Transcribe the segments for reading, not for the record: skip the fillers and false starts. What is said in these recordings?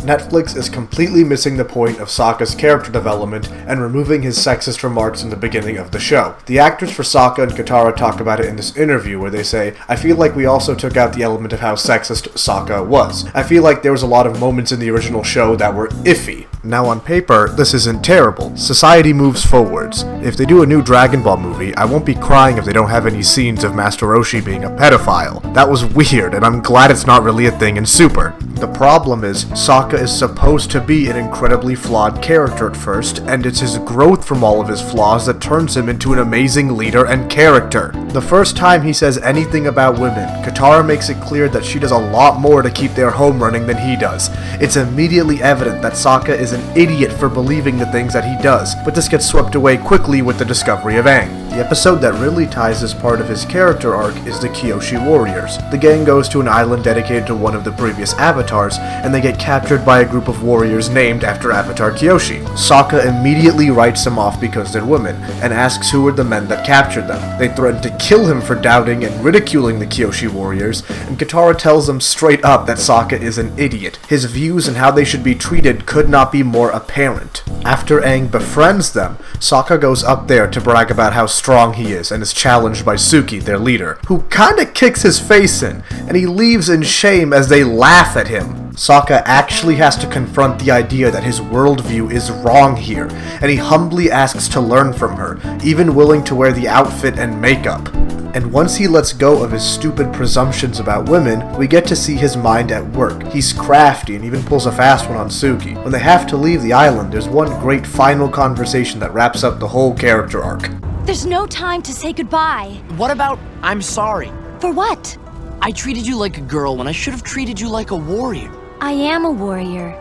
Netflix is completely missing the point of Sokka's character development and removing his sexist remarks in the beginning of the show. The actors for Sokka and Katara talk about it in this interview where they say, "I feel like we also took out the element of how sexist Sokka was. I feel like there was a lot of moments in the original show that were iffy." Now on paper, this isn't terrible. Society moves forwards. If they do a new Dragon Ball movie, I won't be crying if they don't have any scenes of Master Roshi being a pedophile. That was weird, and I'm glad it's not really a thing in Super. The problem is, Sokka is supposed to be an incredibly flawed character at first, and it's his growth from all of his flaws that turns him into an amazing leader and character. The first time he says anything about women, Katara makes it clear that she does a lot more to keep their home running than he does. It's immediately evident that Sokka is an idiot for believing the things that he does, but this gets swept away quickly with the discovery of Aang. The episode that really ties this part of his character arc is the Kyoshi Warriors. The gang goes to an island dedicated to one of the previous avatars, and they get captured by a group of warriors named after Avatar Kyoshi. Sokka immediately writes them off because they're women, and asks who were the men that captured them. They threaten to kill him for doubting and ridiculing the Kyoshi Warriors, and Katara tells them straight up that Sokka is an idiot. His views and how they should be treated could not be more apparent. After Aang befriends them, Sokka goes up there to brag about how strong he is and is challenged by Suki, their leader, who kinda kicks his face in, and he leaves in shame as they laugh at him. Sokka actually has to confront the idea that his worldview is wrong here, and he humbly asks to learn from her, even willing to wear the outfit and makeup. And once he lets go of his stupid presumptions about women, we get to see his mind at work. He's crafty and even pulls a fast one on Suki. When they have to leave the island, there's one great final conversation that wraps up the whole character arc. There's no time to say goodbye. What about I'm sorry? For what? I treated you like a girl when I should have treated you like a warrior. I am a warrior.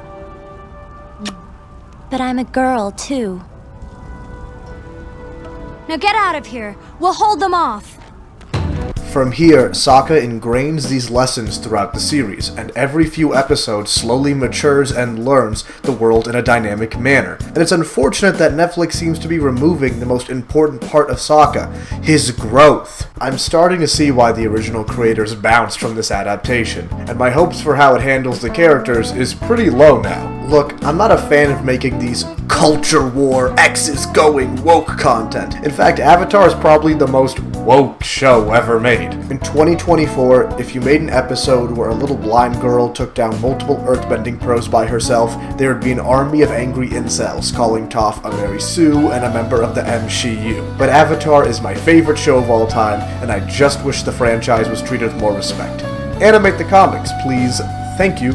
But I'm a girl, too. Now get out of here. We'll hold them off. From here, Sokka ingrains these lessons throughout the series, and every few episodes slowly matures and learns the world in a dynamic manner. And it's unfortunate that Netflix seems to be removing the most important part of Sokka, his growth. I'm starting to see why the original creators bounced from this adaptation, and my hopes for how it handles the characters is pretty low now. Look, I'm not a fan of making these culture war, X's going woke content. In fact, Avatar is probably the most woke show ever made. In 2024, if you made an episode where a little blind girl took down multiple earthbending pros by herself, there would be an army of angry incels calling Toph a Mary Sue and a member of the MCU. But Avatar is my favorite show of all time, and I just wish the franchise was treated with more respect. Animate the comics, please. Thank you.